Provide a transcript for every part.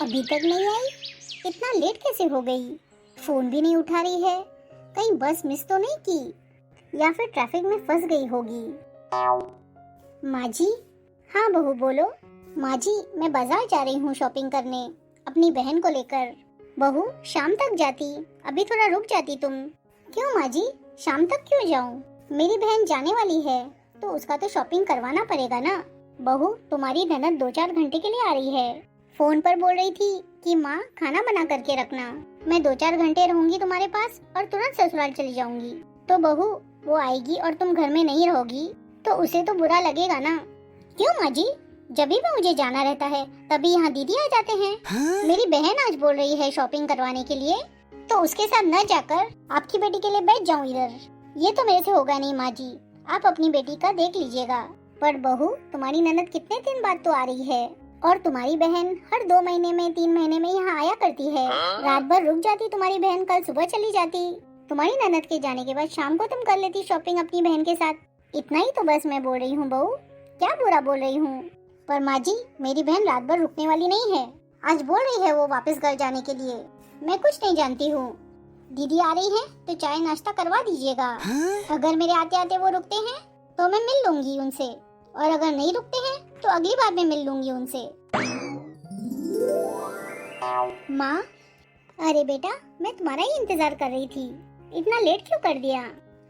अभी तक नहीं आई? इतना लेट कैसे हो गई? फोन भी नहीं उठा रही है। कहीं बस मिस तो नहीं की या फिर ट्रैफिक में फंस गई होगी। माँ जी। हाँ बहू बोलो। माँ जी, मैं बाजार जा रही हूँ शॉपिंग करने अपनी बहन को लेकर। बहू शाम तक जाती, अभी थोड़ा रुक जाती तुम। क्यों माँ जी, शाम तक क्यों जाऊँ? मेरी बहन जाने वाली है तो उसका तो शॉपिंग करवाना पड़ेगा ना। बहू तुम्हारी ननद 2-4 घंटे के लिए आ रही है। फोन पर बोल रही थी कि माँ खाना बना करके रखना, मैं 2-4 घंटे रहूंगी तुम्हारे पास और तुरंत ससुराल चली जाऊंगी। तो बहू वो आएगी और तुम घर में नहीं रहोगी तो उसे तो बुरा लगेगा ना। क्यों माँ जी, जब भी मुझे जाना रहता है तभी यहाँ दीदी आ जाते हैं। मेरी बहन आज बोल रही है शॉपिंग करवाने के लिए, तो उसके साथ न जाकर आपकी बेटी के लिए बैठ जाऊँ इधर। ये तो मेरे से होगा नहीं माँ जी, आप अपनी बेटी का देख लीजिएगा। पर बहू तुम्हारी ननद कितने दिन बाद तो आ रही है और तुम्हारी बहन हर 2 महीने में 3 महीने में यहाँ आया करती है। रात भर रुक जाती तुम्हारी बहन, कल सुबह चली जाती। तुम्हारी ननद के जाने के बाद शाम को तुम कर लेती शॉपिंग अपनी बहन के साथ। इतना ही तो बस मैं बोल रही हूँ बहू, क्या बुरा बोल रही हूँ? पर माँ जी मेरी बहन रात भर रुकने वाली नहीं है, आज बोल रही है वो वापस घर जाने के लिए। मैं कुछ नहीं जानती हूँ। दीदी आ रही है तो चाय नाश्ता करवा दीजिएगा। अगर मेरे आते आते वो रुकते हैं तो मैं मिल लूंगी उनसे, और अगर नहीं रुकते हैं तो अगली बार मैं मिल लूंगी उनसे। माँ, अरे बेटा मैं तुम्हारा ही इंतजार कर रही थी, इतना लेट क्यों कर दिया?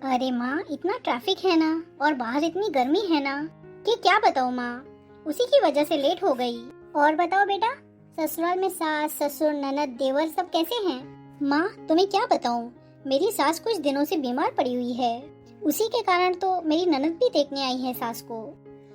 अरे माँ इतना ट्रैफिक है ना और बाहर इतनी गर्मी है ना कि क्या बताऊँ माँ, उसी की वजह से लेट हो गई। और बताओ बेटा, ससुराल में सास ससुर ननद देवर सब कैसे हैं? माँ तुम्हें क्या बताऊँ, मेरी सास कुछ दिनों से बीमार पड़ी हुई है, उसी के कारण तो मेरी ननद भी देखने आई है सास को।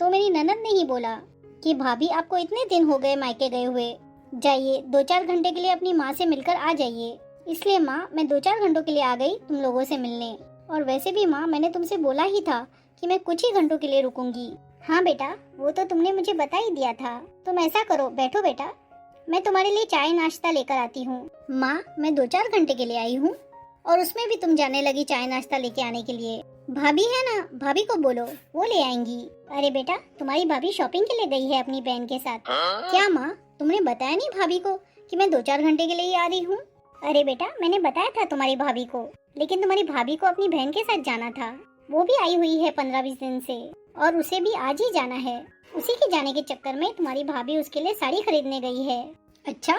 तो मेरी ननद ने ही बोला कि भाभी आपको इतने दिन हो गए मायके गए हुए, जाइए 2-4 घंटे के लिए अपनी माँ से मिलकर आ जाइए। इसलिए माँ मैं 2-4 घंटों के लिए आ गई तुम लोगों से मिलने। और वैसे भी माँ मैंने तुमसे बोला ही था कि मैं कुछ ही घंटों के लिए रुकूंगी। हाँ बेटा वो तो तुमने मुझे बता ही दिया था। तुम ऐसा करो, बैठो बेटा, मैं तुम्हारे लिए चाय नाश्ता लेकर आती हूँ। माँ मैं 2-4 घंटे के लिए आई हूँ और उसमें भी तुम जाने लगी चाय नाश्ता लेके आने के लिए। भाभी है ना, भाभी को बोलो वो ले आएंगी। अरे बेटा तुम्हारी भाभी शॉपिंग के लिए गई है अपनी बहन के साथ। क्या माँ तुमने बताया नहीं भाभी को कि मैं 2-4 घंटे के लिए आ रही हूँ? अरे बेटा मैंने बताया था तुम्हारी भाभी को, लेकिन तुम्हारी भाभी को अपनी बहन के साथ जाना था। वो भी आई हुई है 15-20 दिन से और उसे भी आज ही जाना है। उसी के जाने के चक्कर में तुम्हारी भाभी उसके लिए साड़ी खरीदने गई है। अच्छा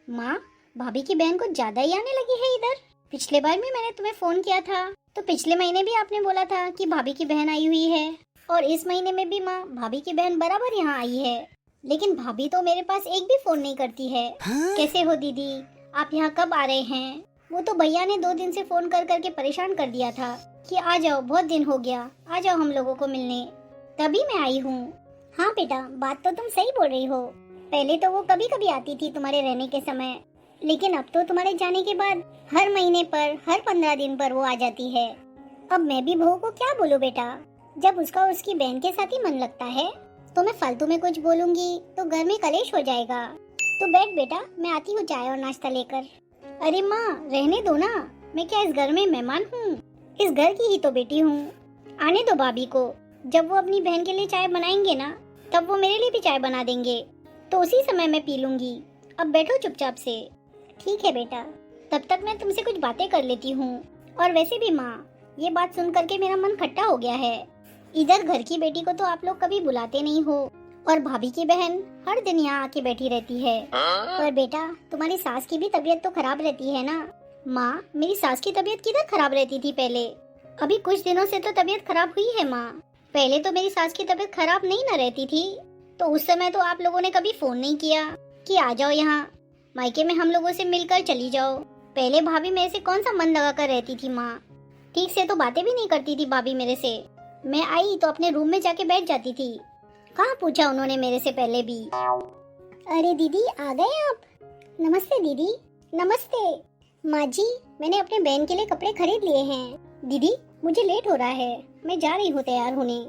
माँ, भाभी की बहन कुछ ज्यादा ही आने लगी है इधर। पिछले बार भी मैंने तुम्हें फोन किया था तो पिछले महीने भी आपने बोला था कि भाभी की बहन आई हुई है, और इस महीने में भी माँ भाभी की बहन बराबर यहाँ आई है, लेकिन भाभी तो मेरे पास एक भी फोन नहीं करती है। कैसे हो दीदी, आप यहाँ कब आ रहे हैं? वो तो भैया ने 2 दिन से फोन कर करके परेशान कर दिया था कि आ जाओ, बहुत दिन हो गया, आ जाओ हम लोगों को मिलने, तभी मैं आई हूँ। हाँ बेटा बात तो तुम सही बोल रही हो, पहले तो वो कभी कभी आती थी तुम्हारे रहने के समय, लेकिन अब तो तुम्हारे जाने के बाद हर महीने पर, हर 15 दिन पर वो आ जाती है। अब मैं भी बहू को क्या बोलूं बेटा, जब उसका उसकी बहन के साथ ही मन लगता है तो मैं फालतू में कुछ बोलूंगी तो घर में कलेश हो जाएगा। तो बैठ बेटा, मैं आती हूँ चाय और नाश्ता लेकर। अरे माँ रहने दो ना, मैं क्या इस घर में मेहमान हूँ? इस घर की ही तो बेटी हूँ। आने दो भाभी को, जब वो अपनी बहन के लिए चाय बनाएंगे ना तब वो मेरे लिए भी चाय बना देंगे, तो उसी समय मैं पी लूंगी। अब बैठो चुपचाप से। ठीक है बेटा, तब तक मैं तुमसे कुछ बातें कर लेती हूँ। और वैसे भी माँ ये बात सुन करके मेरा मन खट्टा हो गया है। इधर घर की बेटी को तो आप लोग कभी बुलाते नहीं हो और भाभी की बहन हर दिन यहाँ आके बैठी रहती है। पर बेटा तुम्हारी सास की भी तबीयत तो खराब रहती है ना। माँ मेरी सास की तबीयत किधर खराब रहती थी पहले, अभी कुछ दिनों से तो तबीयत खराब हुई है माँ। पहले तो मेरी सास की तबीयत खराब नहीं ना रहती थी, तो उस समय तो आप लोगों ने कभी फोन नहीं किया कि आ जाओ यहाँ मायके में हम लोगों से मिलकर चली जाओ। पहले भाभी मेरे से कौन सा मन लगा कर रहती थी माँ, ठीक से तो बातें भी नहीं करती थी भाभी मेरे से। मैं आई तो अपने रूम में जाके बैठ जाती थी, कहाँ पूछा उन्होंने मेरे से पहले भी। अरे दीदी आ गए आप? नमस्ते दीदी। नमस्ते माँ जी, मैंने अपने बहन के लिए कपड़े खरीद लिए हैं। दीदी मुझे लेट हो रहा है, मैं जा रही हूँ तैयार होने।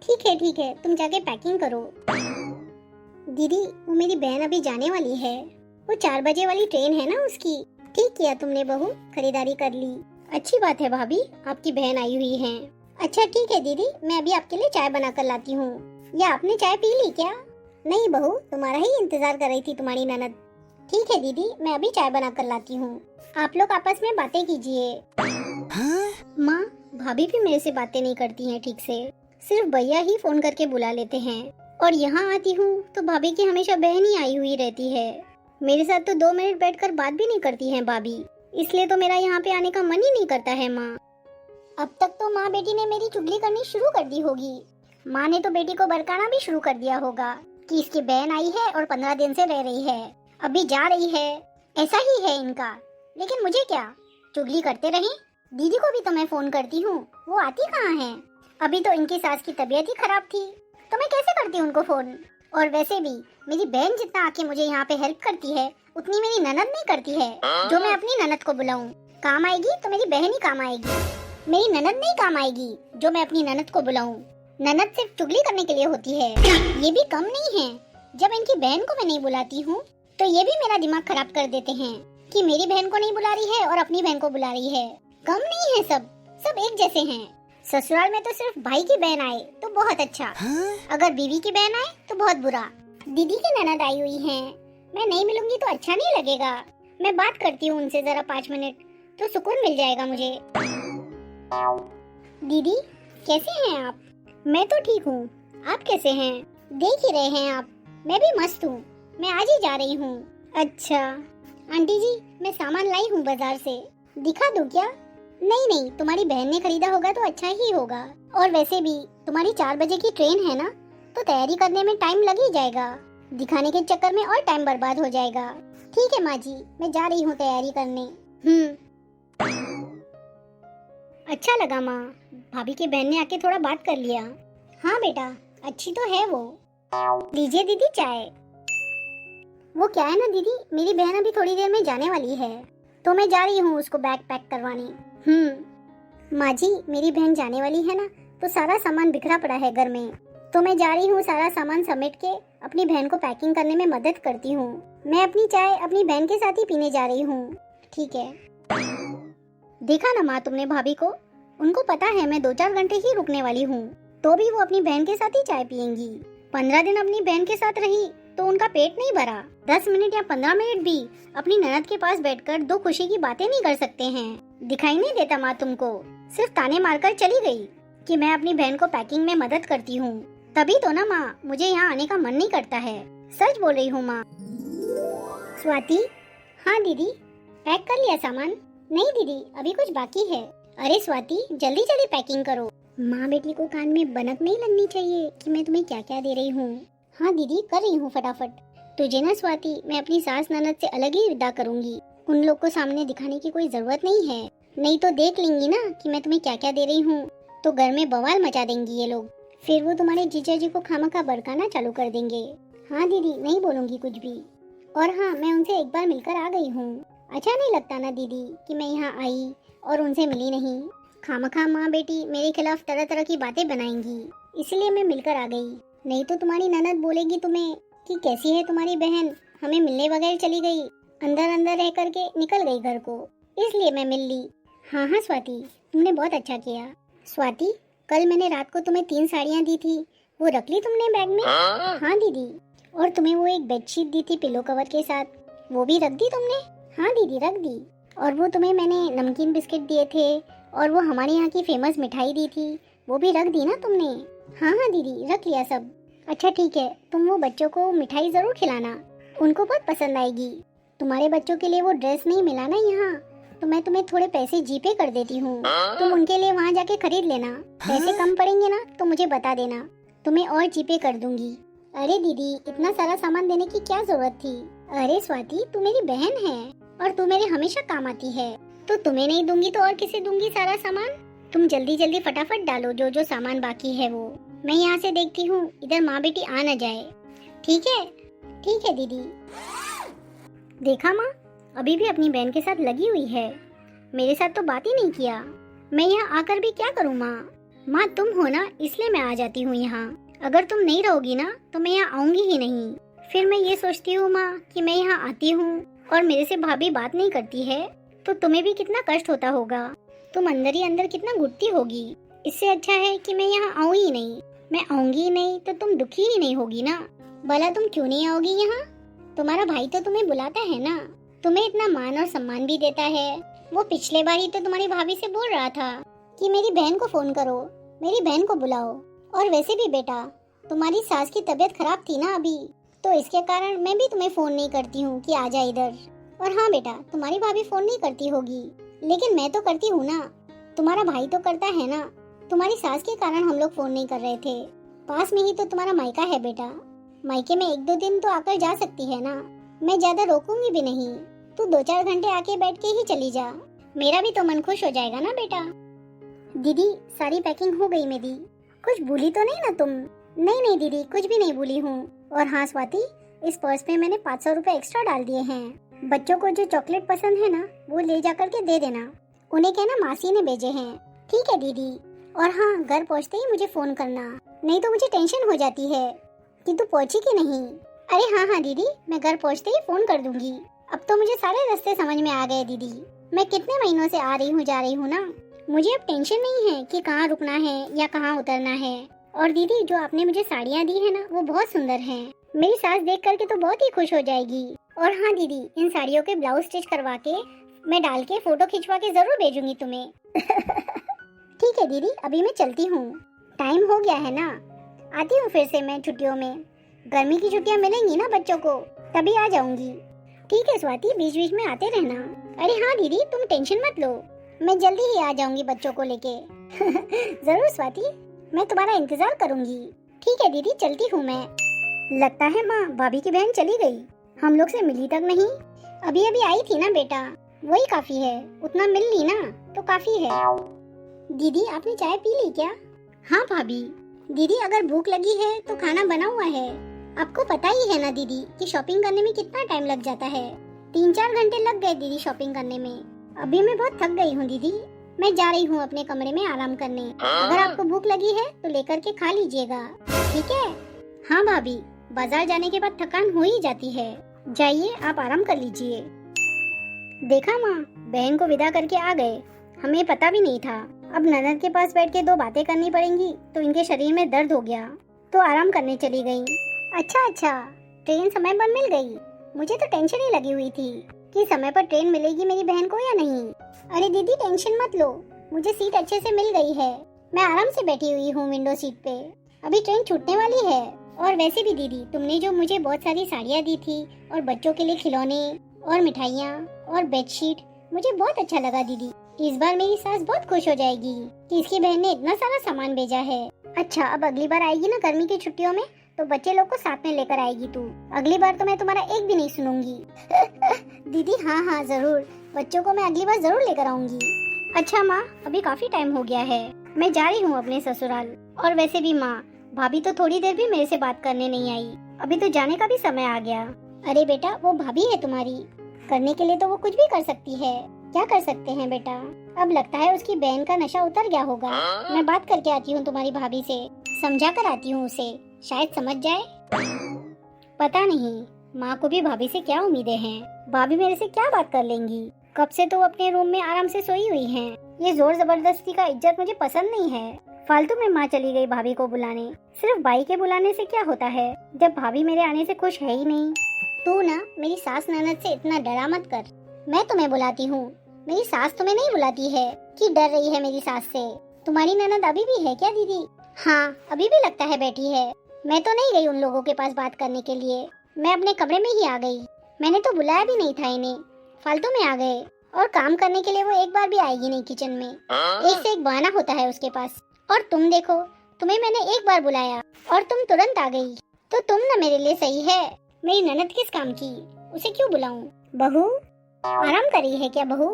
ठीक है तुम जाके पैकिंग करो। दीदी वो मेरी बहन अभी जाने वाली है, वो 4 बजे वाली ट्रेन है ना उसकी। ठीक किया तुमने बहू, खरीदारी कर ली। अच्छी बात है भाभी, आपकी बहन आई हुई है। अच्छा ठीक है दीदी, मैं अभी आपके लिए चाय बना कर लाती हूँ। या आपने चाय पी ली क्या? नहीं बहू, तुम्हारा ही इंतजार कर रही थी तुम्हारी ननद। ठीक है दीदी, मैं अभी चाय बना कर लाती हूँ। आप लोग आपस में बातें कीजिए। माँ, भाभी भी मेरे से बातें नहीं करती हैं ठीक से, सिर्फ भैया ही फोन करके बुला लेते हैं। और यहाँ आती हूँ तो भाभी की हमेशा बहन ही आई हुई रहती है। मेरे साथ तो 2 मिनट बैठकर बात भी नहीं करती हैं भाभी, इसलिए तो मेरा यहाँ पे आने का मन ही नहीं करता है। माँ, अब तक तो माँ बेटी ने मेरी चुगली करनी शुरू कर दी होगी। माँ ने तो बेटी को बरकाना भी शुरू कर दिया होगा कि इसकी बहन आई है और 15 दिन से रह रही है, अभी जा रही है। ऐसा ही है इनका। लेकिन मुझे क्या, चुगली करते रहें। दीदी को भी तो मैं फोन करती हूँ, वो आती कहाँ है। अभी तो इनकी सास की तबीयत ही खराब थी, तो मैं कैसे करती उनको फोन। और वैसे भी मेरी बहन जितना आके मुझे यहाँ पे हेल्प करती है, उतनी मेरी ननद नहीं करती है। जो मैं अपनी ननद को बुलाऊं, काम आएगी तो मेरी बहन ही काम आएगी, मेरी ननद नहीं काम आएगी जो मैं अपनी ननद को बुलाऊं। ननद सिर्फ चुगली करने के लिए होती है। ये भी कम नहीं है, जब इनकी बहन को मैं नहीं बुलाती हूँ तो ये भी मेरा दिमाग खराब कर देते हैं कि मेरी बहन को नहीं बुला रही है और अपनी बहन को बुला रही है। कम नहीं है, सब एक जैसे हैं। ससुराल में तो सिर्फ भाई की बहन आए तो बहुत अच्छा, अगर बीवी की बहन आए तो बहुत बुरा। दीदी की ननद आई हुई हैं, मैं नहीं मिलूंगी तो अच्छा नहीं लगेगा। मैं बात करती हूँ उनसे जरा 5 मिनट, तो सुकून मिल जाएगा मुझे। दीदी कैसे हैं आप? मैं तो ठीक हूँ, आप कैसे हैं? देख ही रहे हैं आप, मैं भी मस्त हूँ। मैं आज ही जा रही हूँ। अच्छा आंटी जी, मैं सामान लाई हूँ बाजार से, दिखा दूँ क्या? नहीं, तुम्हारी बहन ने खरीदा होगा तो अच्छा ही होगा। और वैसे भी तुम्हारी 4 बजे की ट्रेन है ना, तो तैयारी करने में टाइम लग ही जाएगा। दिखाने के चक्कर में और टाइम बर्बाद हो जाएगा। ठीक है माँ जी, मैं जा रही हूँ तैयारी करने। अच्छा लगा माँ, भाभी की बहन ने आके थोड़ा बात कर लिया। हाँ बेटा, अच्छी तो है वो। लीजिए दीदी चाय। वो क्या है ना दीदी, मेरी बहन अभी थोड़ी देर में जाने वाली है, तो मैं जा रही हूँ उसको बैग पैक करवाने। माँ जी, मेरी बहन जाने वाली है ना, तो सारा सामान बिखरा पड़ा है घर में, तो मैं जा रही हूँ सारा सामान समेट के अपनी बहन को पैकिंग करने में मदद करती हूँ। मैं अपनी चाय अपनी बहन के साथ ही पीने जा रही हूँ। ठीक है। देखा ना माँ तुमने भाभी को, उनको पता है मैं 2-4 घंटे ही रुकने वाली हूँ, तो भी वो अपनी बहन के साथ ही चाय पियेंगी। 15 दिन अपनी बहन के साथ रही तो उनका पेट नहीं भरा। 10 मिनट या 15 मिनट भी अपनी ननद के पास बैठकर 2 खुशी की बातें नहीं कर सकते हैं। दिखाई नहीं देता माँ तुमको? सिर्फ ताने मारकर चली गई कि मैं अपनी बहन को पैकिंग में मदद करती हूँ। तभी तो ना माँ, मुझे यहाँ आने का मन नहीं करता है। सच बोल रही हूँ माँ। स्वाति, हाँ दीदी, पैक कर लिया सामान? नहीं दीदी, अभी कुछ बाकी है। अरे स्वाति, जल्दी जल्दी पैकिंग करो। माँ बेटी को कान में बनक नहीं लगनी चाहिए कि मैं तुम्हें क्या क्या दे रही हूँ। हाँ दीदी, कर रही हूँ फटाफट। तुझे ना स्वाति, मैं अपनी सास ननद से अलग ही विदा करूंगी। उन लोग को सामने दिखाने की कोई जरूरत नहीं है, नहीं तो देख लेंगी ना कि मैं तुम्हें क्या क्या दे रही हूँ, तो घर में बवाल मचा देंगी ये लोग। फिर वो तुम्हारे जीजा जी को खामखा बरकाना चालू कर देंगे। हाँ दीदी, नहीं बोलूंगी कुछ भी। और हाँ, मैं उनसे एक बार मिलकर आ गई हूँ। अच्छा नहीं लगता ना दीदी कि मैं यहाँ आई और उनसे मिली नहीं। खामखा माँ बेटी मेरे खिलाफ तरह तरह की बातें बनाएंगी, इसलिए मैं मिलकर आ गई। नहीं तो तुम्हारी ननद बोलेगी तुम्हें कि कैसी है तुम्हारी बहन, हमें मिलने बगैर चली गई, अंदर अंदर रह करके निकल गई घर को, इसलिए मैं मिल ली। हाँ हाँ स्वाति, तुमने बहुत अच्छा किया। स्वाति, कल मैंने रात को तुम्हें 3 साड़ियाँ दी थी, वो रख ली तुमने बैग में? हाँ दीदी। और तुम्हें वो एक बेडशीट दी थी पिलो कवर के साथ, वो भी रख दी तुमने? हाँ दीदी, रख दी। और वो तुम्हें मैंने नमकीन बिस्किट दिए थे और वो हमारे यहाँ की फेमस मिठाई दी थी, वो भी रख दी ना तुमने? हाँ हाँ दीदी, रख लिया सब। अच्छा ठीक है, तुम वो बच्चों को मिठाई जरूर खिलाना, उनको बहुत पसंद आएगी। तुम्हारे बच्चों के लिए वो ड्रेस नहीं मिला ना यहाँ, तो मैं तुम्हें थोड़े पैसे जीपे कर देती हूँ, तुम उनके लिए वहाँ जाके खरीद लेना। पैसे कम पड़ेंगे ना तो मुझे बता देना, तुम्हें और जीपे कर दूंगी। अरे दीदी, इतना सारा सामान देने की क्या जरूरत थी? अरे स्वाति, तू मेरी बहन है और तू मेरे हमेशा काम आती है, तो तुम्हें नहीं दूंगी तो और किसे दूंगी सारा सामान? तुम जल्दी जल्दी फटाफट डालो जो जो सामान बाकी है वो, मैं यहाँ से देखती हूँ इधर माँ बेटी आ न जाए। ठीक है दीदी। देखा माँ, अभी भी अपनी बहन के साथ लगी हुई है, मेरे साथ तो बात ही नहीं किया। मैं यहाँ आकर भी क्या करूँ माँ? माँ तुम हो ना, इसलिए मैं आ जाती हूँ यहाँ। अगर तुम नहीं रहोगी ना तो मैं यहाँ आऊंगी ही नहीं। फिर मैं ये सोचती हूँ माँ कि मैं यहाँ आती हूँ और मेरे से भाभी बात नहीं करती है, तो तुम्हें भी कितना कष्ट होता होगा, तुम अंदर ही अंदर कितना घुटती होगी। इससे अच्छा है कि मैं यहाँ आऊँ ही नहीं। मैं आऊंगी ही नहीं तो तुम दुखी ही नहीं होगी ना। भला तुम क्यों नहीं आओगी यहाँ? तुम्हारा भाई तो तुम्हें बुलाता है ना, तुम्हें इतना मान और सम्मान भी देता है। वो पिछले बार ही तो तुम्हारी भाभी से बोल रहा था कि मेरी बहन को फोन करो, मेरी बहन को बुलाओ। और वैसे भी बेटा, तुम्हारी सास की तबीयत खराब थी ना अभी, तो इसके कारण मैं भी तुम्हें फोन नहीं करती हूँ कि आ जा इधर। और हाँ बेटा, तुम्हारी भाभी फोन नहीं करती होगी, लेकिन मैं तो करती हूँ ना, तुम्हारा भाई तो करता है ना। तुम्हारी सास के कारण हम लोग फोन नहीं कर रहे थे। पास में ही तो तुम्हारा मायका है बेटा, मायके में 1-2 दिन तो आकर जा सकती है ना, मैं ज्यादा रोकूंगी भी नहीं। तू 2-4 घंटे आके बैठ के ही चली जा, मेरा भी तो मन खुश हो जाएगा ना बेटा। दीदी सारी पैकिंग हो गई मेरी, कुछ भूली तो नहीं ना तुम? नहीं नहीं दीदी, कुछ भी नहीं भूली हूँ। और हाँ स्वाति, इस पर्स में मैंने 500 रुपए एक्स्ट्रा डाल दिए हैं। बच्चों को जो चॉकलेट पसंद है ना, वो ले जा करके दे देना, उन्हें कहना मासी ने भेजे हैं। ठीक है दीदी। और हाँ, घर पहुँचते ही मुझे फोन करना, नहीं तो मुझे टेंशन हो जाती है कि तू पहुँची कि नहीं। अरे हाँ हाँ दीदी, मैं घर पहुँचते ही फोन कर दूंगी। अब तो मुझे सारे रास्ते समझ में आ गए दीदी, मैं कितने महीनों से आ रही हूँ जा रही हूँ ना, मुझे अब टेंशन नहीं है कि कहाँ रुकना है या कहाँ उतरना है। और दीदी जो आपने मुझे साड़ियाँ दी है ना, वो बहुत सुंदर हैं। मेरी सास देख करके तो बहुत ही खुश हो जाएगी। और हाँ दीदी, इन साड़ियों के ब्लाउज स्टिच करवा के मैं डाल के फोटो खिंचवा के जरूर भेजूंगी तुम्हें। ठीक है दीदी, अभी मैं चलती हूँ, टाइम हो गया है ना, आती हूँ फिर से मैं छुट्टियों में। गर्मी की छुट्टियाँ मिलेंगी ना बच्चों को, तभी आ जाऊंगी। ठीक है स्वाति, बीच बीच में आते रहना। अरे हाँ दीदी, तुम टेंशन मत लो, मैं जल्दी ही आ जाऊंगी बच्चों को लेके। जरूर स्वाति, मैं तुम्हारा इंतजार करूंगी। ठीक है दीदी, चलती हूँ मैं। लगता है माँ भाभी की बहन चली गई, हम लोग से मिली तक नहीं। अभी अभी आई थी ना बेटा, वही काफी है, उतना मिल ली ना तो काफी है। दीदी आपने चाय पी ली क्या? हाँ भाभी। दीदी अगर भूख लगी है तो खाना बना हुआ है। आपको पता ही है ना दीदी कि शॉपिंग करने में कितना टाइम लग जाता है, 3-4 घंटे लग गए दीदी शॉपिंग करने में। अभी मैं बहुत थक गई हूँ दीदी, मैं जा रही हूँ अपने कमरे में आराम करने। अगर आपको भूख लगी है तो लेकर के खा लीजिएगा, ठीक है? हाँ भाभी, बाजार जाने के बाद थकान हो ही जाती है, जाइए आप आराम कर लीजिए। देखा माँ, बहन को विदा करके आ गए, हमें पता भी नहीं था। अब ननद के पास बैठ के 2 बातें करनी पड़ेंगी तो इनके शरीर में दर्द हो गया, तो आराम करने चली गई। अच्छा, ट्रेन समय पर मिल गई। मुझे तो टेंशन ही लगी हुई थी कि समय पर ट्रेन मिलेगी मेरी बहन को या नहीं। अरे दीदी टेंशन मत लो, मुझे सीट अच्छे से मिल गई है, मैं आराम से बैठी हुई हूँ विंडो सीट पे। अभी ट्रेन छूटने वाली है। और वैसे भी दीदी, तुमने जो मुझे बहुत सारी साड़ियाँ दी थी और बच्चों के लिए खिलौने और मिठाइयाँ और बेडशीट, मुझे बहुत अच्छा लगा दीदी। इस बार मेरी सास बहुत खुश हो जाएगी कि इसकी बहन ने इतना सारा सामान भेजा है। अच्छा, अब अगली बार आएगी ना गर्मी की छुट्टियों में तो बच्चे लोग को साथ में लेकर आएगी तू। अगली बार तो मैं तुम्हारा एक भी नहीं सुनूंगी। दीदी हाँ जरूर, बच्चों को मैं अगली बार जरूर लेकर आऊंगी। अच्छा माँ, अभी काफी टाइम हो गया है, मैं जा रही हूँ अपने ससुराल। और वैसे भी माँ, भाभी तो थोड़ी देर भी मेरे से बात करने नहीं आई, अभी तो जाने का भी समय आ गया। अरे बेटा, वो भाभी है तुम्हारी, करने के लिए तो वो कुछ भी कर सकती है। क्या कर सकते हैं बेटा, अब लगता है उसकी बहन का नशा उतर गया होगा। मैं बात करके आती हूँ तुम्हारी भाभी से, समझा कर आती हूँ उसे, शायद समझ जाए। पता नहीं माँ को भी भाभी से क्या उम्मीदें हैं, भाभी मेरे से क्या बात कर लेंगी। कब से तो अपने रूम में आराम से सोई हुई हैं। ये जोर जबरदस्ती का इज्जत मुझे पसंद नहीं है। फालतू में माँ चली गई भाभी को बुलाने, सिर्फ बाई के बुलाने से क्या होता है जब भाभी मेरे आने से खुश है ही नहीं। तू ना मेरी सास ननद से इतना डरा मत कर, मैं तुम्हें बुलाती हूँ, मेरी सास तुम्हें नहीं बुलाती है कि डर रही है मेरी सास से। तुम्हारी ननद अभी भी है क्या दीदी? हाँ, अभी भी लगता है बैठी है। मैं तो नहीं गई उन लोगों के पास बात करने के लिए, मैं अपने कमरे में ही आ गई। मैंने तो बुलाया भी नहीं था इन्हें, फालतू में आ गए। और काम करने के लिए वो एक बार भी आएगी नहीं किचन में, एक से एक बहाना होता है उसके पास। और तुम देखो, तुम्हें मैंने एक बार बुलाया और तुम तुरंत आ गई, तो तुम ना मेरे लिए सही है। मेरी ननद किस काम की, उसे क्यों बुलाऊं? बहू आराम कर रही है क्या बहू?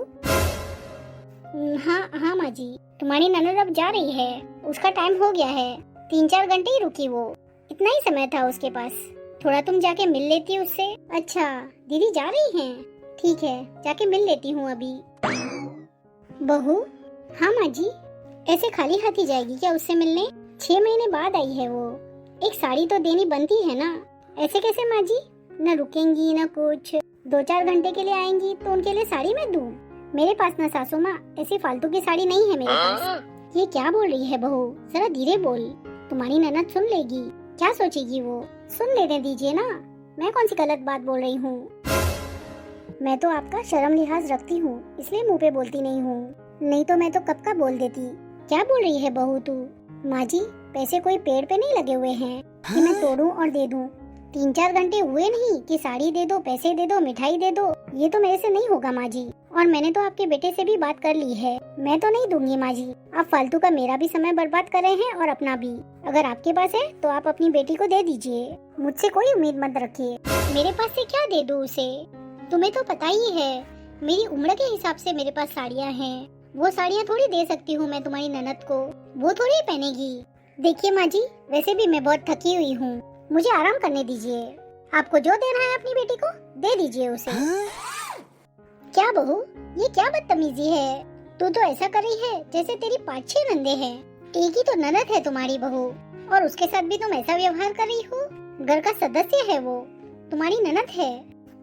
हाँ माँ जी, तुम्हारी ननद अब जा रही है, उसका टाइम हो गया है, 3-4 घंटे ही रुकी वो, इतना ही समय था उसके पास, थोड़ा तुम जाके मिल लेती उससे। अच्छा दीदी जा रही हैं, ठीक है जाके मिल लेती हूँ अभी। बहू? हाँ माँ जी। ऐसे खाली हाथ ही जाएगी क्या उससे मिलने? 6 महीने बाद आई है वो, एक साड़ी तो देनी बनती है ना। ऐसे कैसे माँ जी, न रुकेंगी न कुछ, 2-4 घंटे के लिए आएंगी तो उनके लिए साड़ी मैं दूँ? मेरे पास ना सासू माँ ऐसी फालतू की साड़ी नहीं है मेरे पास। ये क्या बोल रही है बहू, जरा धीरे बोल, तुम्हारी ननद सुन लेगी, क्या सोचेगी वो? सुन लेने दीजिए ना, मैं कौन सी गलत बात बोल रही हूँ? मैं तो आपका शर्म लिहाज रखती हूँ, इसलिए मुंह पे बोलती नहीं हूँ, नहीं तो मैं तो कब का बोल देती। क्या बोल रही है बहू तू? माँ जी, पैसे कोई पेड़ पे नहीं लगे हुए हैं कि मैं तोड़ूं और दे दूं। 3-4 घंटे हुए नहीं कि साड़ी दे दो, पैसे दे दो, मिठाई दे दो, ये तो मेरे से नहीं होगा माँ जी। और मैंने तो आपके बेटे से भी बात कर ली है, मैं तो नहीं दूंगी माँ जी। आप फालतू का मेरा भी समय बर्बाद कर रहे हैं और अपना भी। अगर आपके पास है तो आप अपनी बेटी को दे दीजिए, मुझसे कोई उम्मीद मत रखिए। मेरे पास से क्या दे दूं उसे? तुम्हें तो पता ही है, मेरी उम्र के हिसाब से मेरे पास साड़ियाँ हैं। वो साड़ियाँ थोड़ी दे सकती हूँ मैं तुम्हारी ननद को, वो थोड़ी पहनेगी। देखिए माँ जी, वैसे भी मैं बहुत थकी हुई हूँ, मुझे आराम करने दीजिए। आपको जो देना है अपनी बेटी को दे दीजिए उसे। क्या बहू, ये क्या बदतमीजी है? तू तो ऐसा कर रही है जैसे तेरी 5-6 नंदे हैं। एक ही तो ननद है तुम्हारी बहू, और उसके साथ भी तुम ऐसा व्यवहार कर रही हो। घर का सदस्य है वो, तुम्हारी ननद है।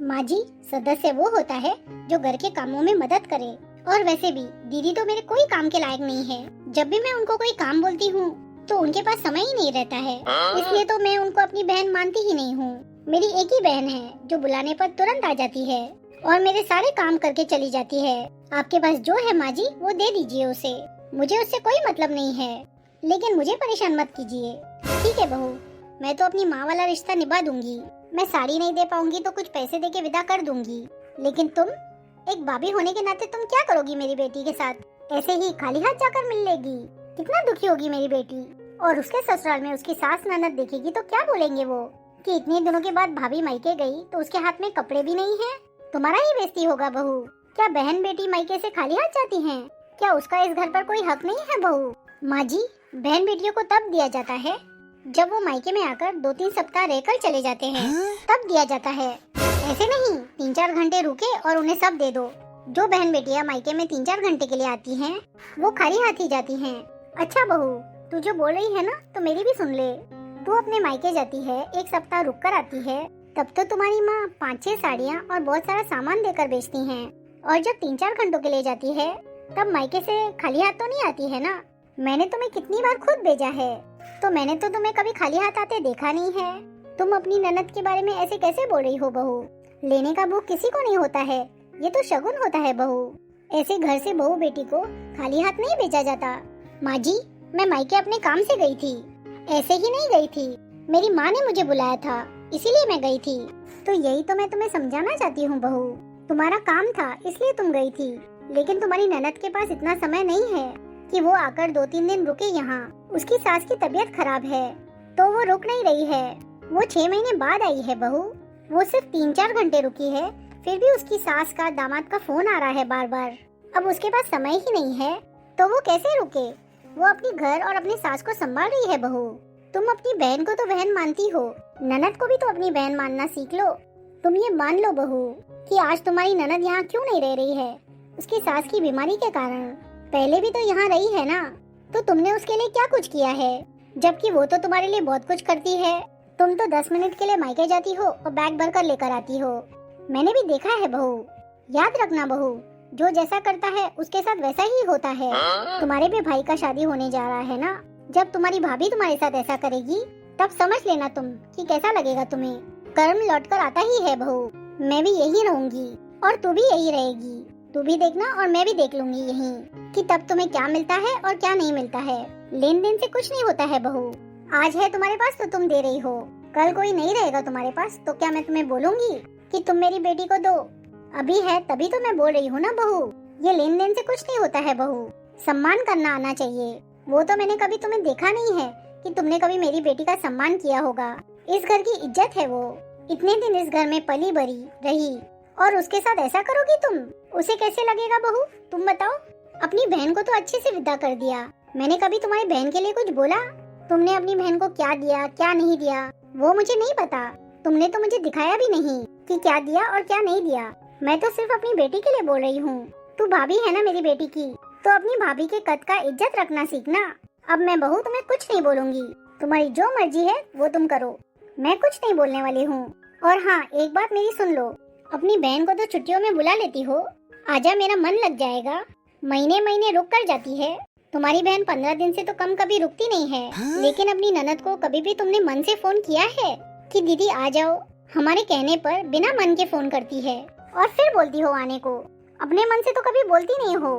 माँ जी, सदस्य वो होता है जो घर के कामों में मदद करे। और वैसे भी दीदी तो मेरे कोई काम के लायक नहीं है। जब भी मैं उनको कोई काम बोलती हूँ तो उनके पास समय ही नहीं रहता है, इसलिए तो मैं उनको अपनी बहन मानती ही नहीं हूँ। मेरी एक ही बहन है जो बुलाने पर तुरंत आ जाती है और मेरे सारे काम करके चली जाती है। आपके पास जो है माँ जी वो दे दीजिए उसे, मुझे उससे कोई मतलब नहीं है, लेकिन मुझे परेशान मत कीजिए। ठीक है बहू, मैं तो अपनी माँ वाला रिश्ता निभा दूंगी। मैं साड़ी नहीं दे पाऊंगी तो कुछ पैसे दे के विदा कर दूंगी, लेकिन तुम एक भाभी होने के नाते तुम क्या करोगी मेरी बेटी के साथ? ऐसे ही खाली हाथ जाकर मिल लेगी? कितना दुखी होगी मेरी बेटी। और उसके ससुराल में उसकी सास ननद देखेगी तो क्या बोलेंगे वो कि इतने दिनों के बाद भाभी मायके गई तो उसके हाथ में कपड़े भी नहीं है। तुम्हारा ही बेइज्जती होगा बहू। क्या बहन बेटी मायके से खाली हाथ जाती हैं? क्या उसका इस घर पर कोई हक नहीं है बहू? माँ जी, बहन बेटियों को तब दिया जाता है जब वो मायके में आकर 2-3 सप्ताह रहकर चले जाते हैं, तब दिया जाता है। ऐसे नहीं 3-4 घंटे रुके और उन्हें सब दे दो। जो बहन बेटियां मायके में 3-4 घंटे के लिए आती हैं, वो खाली हाथ ही जाती हैं। अच्छा बहू, तू जो बोल रही है ना तो मेरी भी सुन ले। तू अपने मायके जाती है, 1 सप्ताह रुक कर आती है, तब तो तुम्हारी माँ 5-6 साड़ियाँ और बहुत सारा सामान देकर बेचती हैं। और जब 3-4 घंटों के लिए जाती है तब मायके से खाली हाथ तो नहीं आती है ना। मैंने तुम्हें कितनी बार खुद भेजा है, तो मैंने तो तुम्हें कभी खाली हाथ आते देखा नहीं है। तुम अपनी ननद के बारे में ऐसे कैसे बोल रही हो बहू? लेने का भूख किसी को नहीं होता है, ये तो शगुन होता है बहू। ऐसे घर से बहू बेटी को खाली हाथ नहीं भेजा जाता। माँ जी, मैं मायके अपने काम से गई थी, ऐसे ही नहीं गई थी। मेरी माँ ने मुझे बुलाया था इसीलिए मैं गई थी। तो यही तो मैं तुम्हें समझाना चाहती हूँ बहू, तुम्हारा काम था इसलिए तुम गई थी, लेकिन तुम्हारी ननद के पास इतना समय नहीं है कि वो आकर 2-3 दिन रुके यहाँ। उसकी सास की तबीयत खराब है तो वो रुक नहीं रही है। वो 6 महीने बाद आई है बहू, वो सिर्फ 3-4 घंटे रुकी है, फिर भी उसकी सास का दामाद का फोन आ रहा है बार बार। अब उसके पास समय ही नहीं है तो वो कैसे रुके? वो अपनी घर और अपनी सास को संभाल रही है बहू। तुम अपनी बहन को तो बहन मानती हो, ननद को भी तो अपनी बहन मानना सीख लो। तुम ये मान लो बहू कि आज तुम्हारी ननद यहाँ क्यों नहीं रह रही है, उसकी सास की बीमारी के कारण। पहले भी तो यहाँ रही है ना, तो तुमने उसके लिए क्या कुछ किया है? जबकि वो तो तुम्हारे लिए बहुत कुछ करती है। तुम तो 10 मिनट के लिए मायके जाती हो और बैग भर कर लेकर आती हो। मैंने भी देखा है बहू। याद रखना बहू, जो जैसा करता है उसके साथ वैसा ही होता है। तुम्हारे भी भाई का शादी होने जा रहा है ना, जब तुम्हारी भाभी तुम्हारे साथ ऐसा करेगी तब समझ लेना तुम कि कैसा लगेगा तुम्हें। कर्म लौट कर आता ही है बहू। मैं भी यही रहूंगी और तू भी यही रहेगी। तू भी देखना और मैं भी देख लूंगी यही कि तब तुम्हें क्या मिलता है और क्या नहीं मिलता है। लेन देन से कुछ नहीं होता है बहू। आज है तुम्हारे पास तो तुम दे रही हो, कल कोई नहीं रहेगा तुम्हारे पास तो क्या मैं तुम्हें बोलूंगी कि तुम मेरी बेटी को दो? अभी है तभी तो मैं बोल रही हूँ ना बहू। ये लेन देन से कुछ नहीं होता है बहू, सम्मान करना आना चाहिए। वो तो मैंने कभी तुम्हें देखा नहीं है कि तुमने कभी मेरी बेटी का सम्मान किया होगा। इस घर की इज्जत है वो, इतने दिन इस घर में पली बड़ी रही और उसके साथ ऐसा करोगी तुम? उसे कैसे लगेगा बहू, तुम बताओ। अपनी बहन को तो अच्छे से विदा कर दिया, मैंने कभी तुम्हारी बहन के लिए कुछ बोला? तुमने अपनी बहन को क्या दिया क्या नहीं दिया वो मुझे नहीं पता। तुमने तो मुझे दिखाया भी नहीं कि क्या दिया और क्या नहीं दिया। मैं तो सिर्फ अपनी बेटी के लिए बोल रही हूँ। तू भाभी है ना मेरी बेटी की, तो अपनी भाभी के कद का इज्जत रखना सीखना। अब मैं बहू तुम्हें कुछ नहीं बोलूंगी, तुम्हारी जो मर्जी है वो तुम करो, मैं कुछ नहीं बोलने वाली हूँ। और हाँ, एक बात मेरी सुन लो, अपनी बहन को तो छुट्टियों में बुला लेती हो, आजा मेरा मन लग जाएगा। महीने महीने रुक कर जाती है, तुम्हारी बहन 15 दिन से तो कम कभी रुकती नहीं है। लेकिन अपनी ननद को कभी भी तुमने मन से फोन किया है कि दीदी आ जाओ, हमारे कहने पर बिना मन के फोन करती है और फिर बोलती हो आने को। अपने मन से तो कभी बोलती नहीं हो।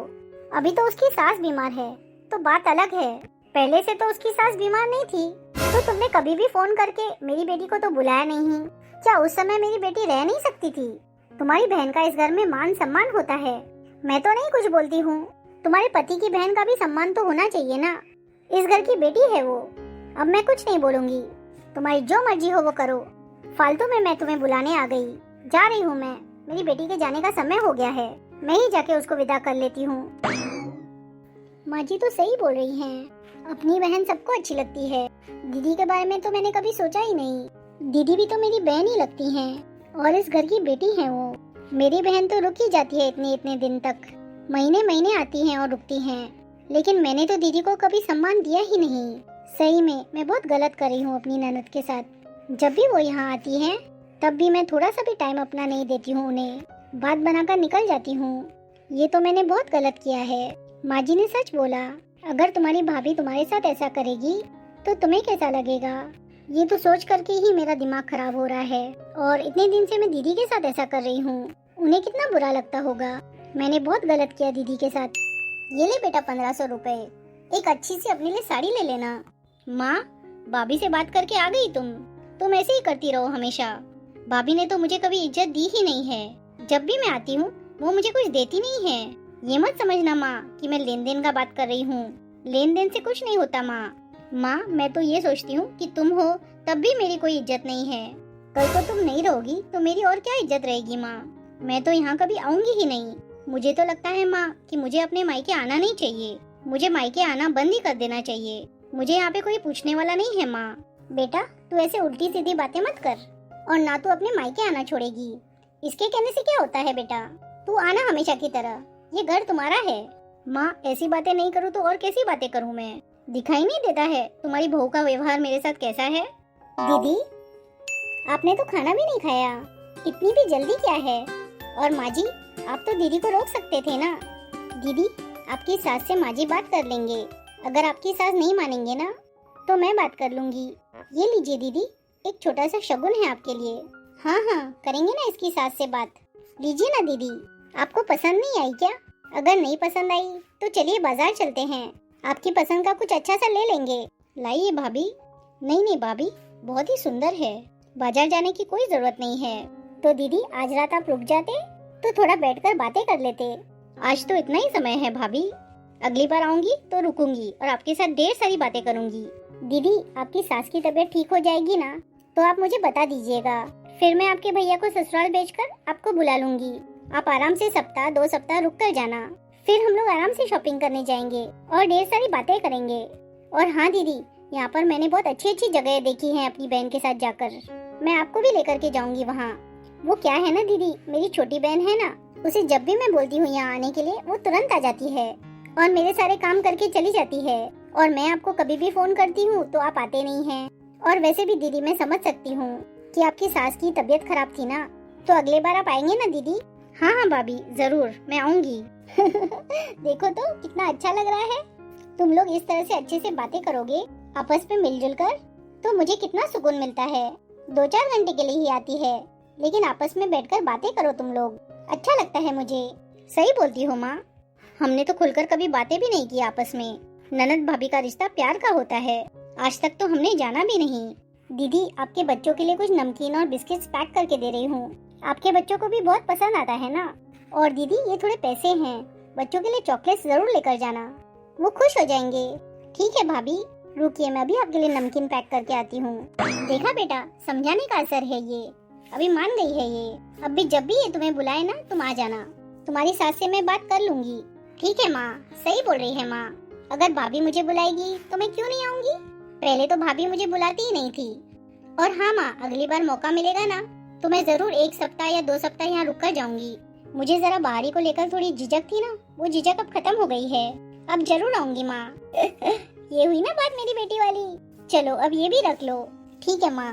अभी तो उसकी सास बीमार है तो बात अलग है, पहले से तो उसकी सास बीमार नहीं थी। तो तुमने कभी भी फोन करके मेरी बेटी को तो बुलाया नहीं। क्या उस समय मेरी बेटी रह नहीं सकती थी? तुम्हारी बहन का इस घर में मान सम्मान होता है। मैं तो नहीं कुछ बोलती हूँ, तुम्हारे पति की बहन का भी सम्मान तो होना चाहिए ना। इस घर की बेटी है वो। अब मैं कुछ नहीं बोलूंगी, तुम्हारी जो मर्जी हो वो करो। फालतू में मैं तुम्हें बुलाने आ गई। जा रही हूँ मैं, मेरी बेटी के जाने का समय हो गया है। मैं ही जाके उसको विदा कर लेती हूँ। माँ जी तो सही बोल रही हैं। अपनी बहन सबको अच्छी लगती है। दीदी के बारे में तो मैंने कभी सोचा ही नहीं। दीदी भी तो मेरी बहन ही लगती हैं और इस घर की बेटी है वो। मेरी बहन तो रुक ही जाती है इतने इतने दिन तक, महीने महीने आती हैं और रुकती हैं। लेकिन मैंने तो दीदी को कभी सम्मान दिया ही नहीं। सही में मैं बहुत गलत कर रही हूँ अपनी ननद के साथ। जब भी वो यहाँ आती हैं तब भी मैं थोड़ा सा भी टाइम अपना नहीं देती हूँ उन्हें, बात बनाकर निकल जाती हूँ। ये तो मैंने बहुत गलत किया है। माँ जी ने सच बोला, अगर तुम्हारी भाभी तुम्हारे साथ ऐसा करेगी तो तुम्हें कैसा लगेगा? ये तो सोच करके ही मेरा दिमाग खराब हो रहा है। और इतने दिन से मैं दीदी के साथ ऐसा कर रही हूँ, उन्हें कितना बुरा लगता होगा। मैंने बहुत गलत किया दीदी के साथ। ये ले बेटा 1500 रुपए, एक अच्छी सी अपने लिए साड़ी ले लेना। माँ, भाभी से बात करके आ गई तुम ऐसे ही करती रहो हमेशा। भाभी ने तो मुझे कभी इज्जत दी ही नहीं है। जब भी मैं आती हूँ वो मुझे कुछ देती नहीं है। ये मत समझना माँ कि मैं लेन देन का बात कर रही हूँ। लेन देन से कुछ नहीं होता माँ, मैं तो ये सोचती हूँ कि तुम हो तब भी मेरी कोई इज्जत नहीं है। कल को तुम नहीं रहोगी तो मेरी और क्या इज्जत रहेगी माँ? मैं तो यहाँ कभी आऊंगी ही नहीं। मुझे तो लगता है माँ कि मुझे अपने मायके आना नहीं चाहिए। मुझे मायके आना बंद ही कर देना चाहिए। मुझे यहाँ पे कोई पूछने वाला नहीं है माँ। बेटा तू ऐसे उल्टी सीधी बातें मत कर, और ना तू अपने मायके आना छोड़ेगी। इसके कहने से क्या होता है बेटा, तू आना हमेशा की तरह। ये घर तुम्हारा है। माँ, ऐसी बातें नहीं करूँ तो और कैसी बातें करूँ मैं? दिखाई नहीं देता है तुम्हारी बहू का व्यवहार मेरे साथ कैसा है? दीदी, आपने तो खाना भी नहीं खाया, इतनी भी जल्दी क्या है? और माँ जी, आप तो दीदी को रोक सकते थे ना। दीदी, आपकी सास से माँ जी बात कर लेंगे। अगर आपकी सास नहीं मानेंगे ना तो मैं बात कर लूंगी। ये लीजिए दीदी, एक छोटा सा शगुन है आपके लिए। हाँ हाँ, करेंगे ना इसकी सास से बात। लीजिए ना दीदी। आपको पसंद नहीं आई क्या? अगर नहीं पसंद आई तो चलिए बाजार चलते हैं, आपकी पसंद का कुछ अच्छा सा ले लेंगे। लाइए भाभी। नहीं भाभी, बहुत ही सुंदर है। बाजार जाने की कोई जरूरत नहीं है। तो दीदी, आज रात आप रुक जाते तो थोड़ा बैठकर बातें कर लेते। आज तो इतना ही समय है भाभी, अगली बार आऊंगी तो रुकूंगी और आपके साथ ढेर सारी बातें करूंगी। दीदी, आपकी सास की तबीयत ठीक हो जाएगी ना तो आप मुझे बता दीजिएगा, फिर मैं आपके भैया को ससुराल भेजकर आपको बुला लूंगी। आप आराम से सप्ताह 2 सप्ताह रुक कर जाना, फिर हम लोग आराम से शॉपिंग करने जाएंगे और ढेर सारी बातें करेंगे। और हाँ दीदी, यहाँ पर मैंने बहुत अच्छी अच्छी जगह देखी हैं अपनी बहन के साथ जाकर। मैं आपको भी लेकर के जाऊंगी वहाँ। वो क्या है ना दीदी, मेरी छोटी बहन है ना, उसे जब भी मैं बोलती हूँ यहाँ आने के लिए वो तुरंत आ जाती है और मेरे सारे काम करके चली जाती है। और मैं आपको कभी भी फोन करती हूँ तो आप आते नहीं हैं। और वैसे भी दीदी, मैं समझ सकती हूँ कि आपकी सास की तबीयत खराब थी ना, तो अगले बार आप आएंगे ना दीदी? हाँ भाभी, जरूर मैं आऊंगी। देखो तो कितना अच्छा लग रहा है। तुम लोग इस तरह से अच्छे से बातें करोगे आपस में मिलजुल कर तो मुझे कितना सुकून मिलता है। 2-4 घंटे के लिए ही आती है, लेकिन आपस में बैठकर बातें करो तुम लोग, अच्छा लगता है मुझे। सही बोलती हो माँ, हमने तो खुलकर कभी बातें भी नहीं की आपस में। ननद भाभी का रिश्ता प्यार का होता है, आज तक तो हमने जाना भी नहीं। दीदी, आपके बच्चों के लिए कुछ नमकीन और बिस्किट्स पैक करके दे रही हूँ, आपके बच्चों को भी बहुत पसंद आता है ना। और दीदी, ये थोड़े पैसे हैं, बच्चों के लिए चॉकलेट्स जरूर लेकर जाना, वो खुश हो जाएंगे। ठीक है भाभी, रुकिए मैं भी आपके लिए नमकीन पैक करके आती हूँ। देखा बेटा, समझाने का असर है ये, अभी मान गई है ये। अब भी जब भी ये तुम्हें बुलाए ना तुम आ जाना, तुम्हारी सास से मैं बात कर लूंगी। ठीक है माँ, सही बोल रही है माँ, अगर भाभी मुझे बुलाएगी तो मैं क्यों नहीं आऊंगी? पहले तो भाभी मुझे बुलाती ही नहीं थी। और हाँ माँ, अगली बार मौका मिलेगा ना तो मैं जरूर 1 सप्ताह या 2 सप्ताह यहाँ रुक कर जाऊंगी। मुझे जरा बाहरी को लेकर थोड़ी झिझक थी ना, वो झिझक अब खत्म हो गई है, अब जरूर आऊंगी माँ। ये हुई ना बात मेरी बेटी वाली। चलो अब ये भी रख लो। ठीक है माँ।